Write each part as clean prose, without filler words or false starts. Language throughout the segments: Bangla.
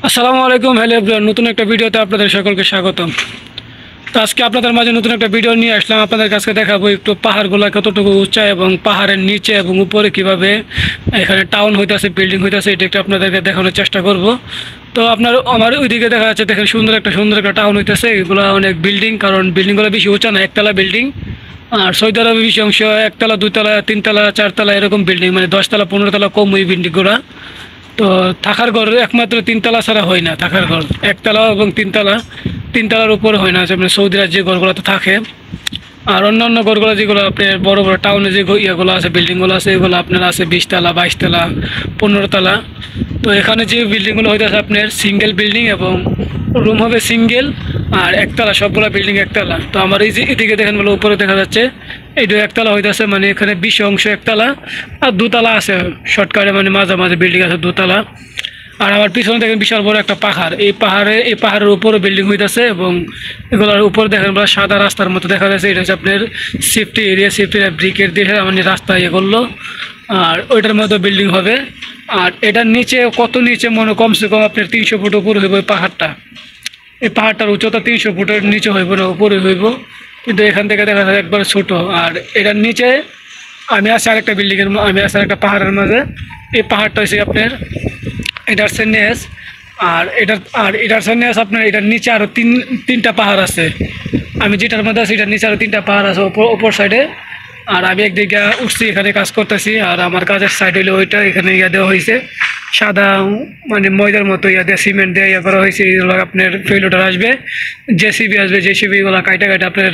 আসসালামু আলাইকুম। হ্যালো এভরিওয়ান, নতুন একটা ভিডিওতে আপনাদের সকলকে স্বাগতম। তো আজকে আপনাদের মাঝে নতুন একটা ভিডিও নিয়ে আসলাম। আপনাদের কাছে দেখাবো একটু পাহাড়গুলো কতটুকু উঁচা এবং পাহাড়ের নিচে এবং উপরে কিভাবে এখানে টাউন হইতেছে, বিল্ডিং হইতেছে, এটা একটু আপনাদেরকে দেখানোর চেষ্টা করব। তো আমার ওইদিকে দেখা যাচ্ছে, দেখেন সুন্দর একটা টাউন হইতেছে। এগুলো অনেক বিল্ডিং, কারণ বিল্ডিংগুলো বেশি উঁচা না, একতলা বিল্ডিং। আর সৌদি আরবে বেশি অংশ একতলা, দুইতলা, তিনতলা, চারতলা এরকম বিল্ডিং, মানে 10 তলা 15 তলা কম ওই বিল্ডিংগুলো। তো থাকার ঘর একমাত্র তিনতলা ছাড়া হয় না, থাকার ঘর একতলা এবং তিনতলার উপরে হয় না, যেমন সৌদিরা যে ঘরগুলোতে থাকে। আর অন্যান্য ঘরগুলো যেগুলো আপনার বড় বড় টাউনে যে ইয়েগুলো আছে, বিল্ডিংগুলো আছে, এগুলো আপনার আছে 20 তলা, 22 তলা, 15 তলা। তো এখানে যে বিল্ডিংগুলো হইতেছে আপনার সিঙ্গেল বিল্ডিং এবং রুম হবে সিঙ্গেল, আর একতলা, সবগুলো বিল্ডিং একতলা। তো আমার এই যে এদিকে দেখেন বলে উপরে দেখা যাচ্ছে এইটা একতলা হইতেছে, মানে এখানে 20 অংশ একতলা, আর দোতলা আছে শর্টকাটে, মানে মাঝামাঝি বিল্ডিং আছে দোতলা। আর আমার পিছনে দেখেন বিশাল বড় একটা পাহাড়, এই পাহাড়ের উপরে বিল্ডিং হইতেছে এবং এগুলোর উপরে দেখেন সাদা রাস্তার মতো দেখা যাচ্ছে। এটা হচ্ছে আপনার সেফটি এরিয়া, সেফটি ব্রিকেট দিয়ে মানে রাস্তা ইয়ে করলো, আর ওইটার মধ্যে বিল্ডিং হবে। আর এটার নিচে কত নিচে, মনে কমসে কম আপনার 300 ফুট উপরে হইব এই পাহাড়টা। এই পাহাড়টার উচ্চতা 300 ফুটের নিচে হইব না, উপরে হইব, কিন্তু এখান থেকে দেখা যায় একবার ছোটো। আর এটার নিচে আমি আছি আরেকটা বিল্ডিংয়ের, আমি আছি আরেকটা পাহাড়ের মাঝে। এই পাহাড়টা হচ্ছে আপনার এটার সেনেস। এটার সেনেস আপনার এটার নিচে আরও তিনটা পাহাড় আছে। আমি যেটার মধ্যে আছি এটার নিচে আরও তিনটা পাহাড় আছে ওপর সাইডে। আর আমি একদিকে উঠছি, এখানে কাজ করতেছি। আর আমার কাজের সাইড হইলে ওইটা, এখানে ইয়া দেওয়া হয়েছে সাদা, মানে ময়দার মতো ইয়া দিয়ে সিমেন্ট দিয়ে ইয়া করা হয়েছে। এগুলো আপনার ফেলোটার আসবে, জেসিবি আসবে, জেসিবিগুলো কাইটা আপনার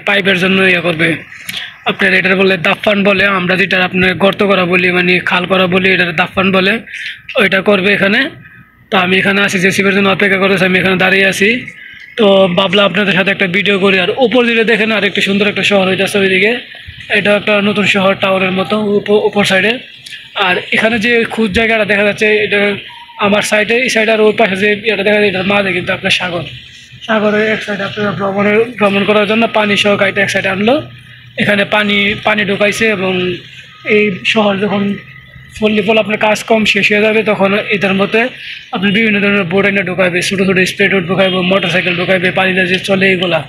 পাইপের জন্য ইয়ে করবে। আপনার এটার বলে দাফান বলে, আমরা যেটা আপনার গর্ত করা বলি, মানে খাল করা বলি, এটার দাফান বলে। ওইটা করবে এখানে। তো আমি এখানে আছি, জেসিবির জন্য অপেক্ষা করেছি, আমি এখানে দাঁড়িয়ে আছি। তো ভাবলাম আপনাদের সাথে একটা ভিডিও করি। আর উপর দিকে দেখেন আর একটু সুন্দর একটা শহর হইতেছে ওইদিকে, এটা একটা নতুন শহর টাউনের মতো উপর সাইডে। আর এখানে যে খুব জায়গাটা দেখা যাচ্ছে, এটা আমার সাইডে, এই সাইডে আর ওই পাশে যে এটা দেখা যায়, এটার মাঝে কিন্তু আপনার সাগরের এক সাইডে আপনার ভ্রমণ করার জন্য পানি সহ গাড়িটা এক সাইডে আনলো। এখানে পানি ঢুকাইছে এবং এই শহর যখন ফুললি ফুল আপনার কাজ কম শেষ হয়ে যাবে, তখন এটার মধ্যে আপনি বিভিন্ন ধরনের বোট এনে ঢুকাইবে, ছোটো ছোটো স্প্রে বোট ঢুকাইবে, মোটরসাইকেল ঢুকাইবে, পানিতে যে চলে এইগুলা।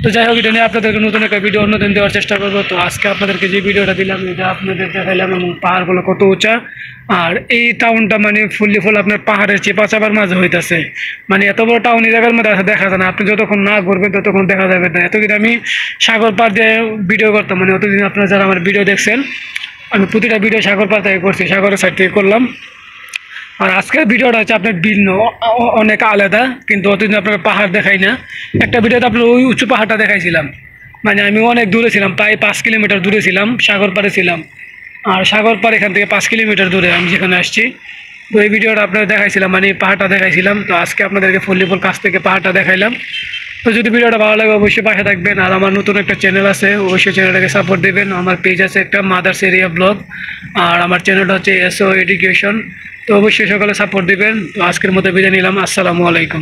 তো যাই হোক, এটা নিয়ে আপনাদেরকে নতুন একটা ভিডিও অন্যদিন দেওয়ার চেষ্টা করবো। তো আজকে আপনাদেরকে যে ভিডিওটা দিলাম, এটা আপনাদের দেখাইলাম এবং পাহাড়গুলো কত উঁচা। আর এই টাউনটা মানে ফুললি ফুল আপনার পাহাড়ের চেপা চাপার মাঝে হইতেছে, মানে এত বড় টাউন এই জায়গার মধ্যে দেখা যায় না। আপনি যতক্ষণ না ঘুরবেন ততক্ষণ দেখা যাবে না। এতদিন আমি সাগর পাড় দিয়ে ভিডিও করতাম, মানে অতদিন আপনারা যারা আমার ভিডিও দেখছেন, আমি প্রতিটা ভিডিও সাগর পাড় থেকে করছি, সাগরের সাইড থেকে করলাম। আর আজকের ভিডিওটা হচ্ছে আপনার ভিন্ন, অনেক আলাদা, কিন্তু অতদিন আপনার পাহাড় দেখাই না। একটা ভিডিওতে আপনার ওই উঁচু পাহাড়টা দেখাইছিলাম, মানে আমি অনেক দূরে ছিলাম, প্রায় 5 কিলোমিটার দূরে ছিলাম, সাগর পাড়ে ছিলাম। আর সাগর পাড় এখান থেকে 5 কিলোমিটার দূরে আমি যেখানে আসছি। তো এই ভিডিওটা আপনার দেখাইছিলাম, মানে পাহাড়টা দেখাইছিলাম। তো আজকে আপনাদেরকে ফুললিপুর কাছ থেকে পাহাড়টা দেখাইলাম। তো যদি ভিডিওটা ভালো লাগে অবশ্যই পাশে থাকবেন। আর আমার নতুন একটা চ্যানেল আছে, অবশ্যই চ্যানেলটাকে সাপোর্ট দেবেন। আমার পেজ আছে একটা, মাদার্স এরিয়া ব্লগ, আর আমার চ্যানেলটা হচ্ছে এসও এডুকেশন। তো অবশ্যই সকালে সাপোর্ট দিবেন। তো আজকের মতো বিদায় নিলাম। আসসালামু আলাইকুম।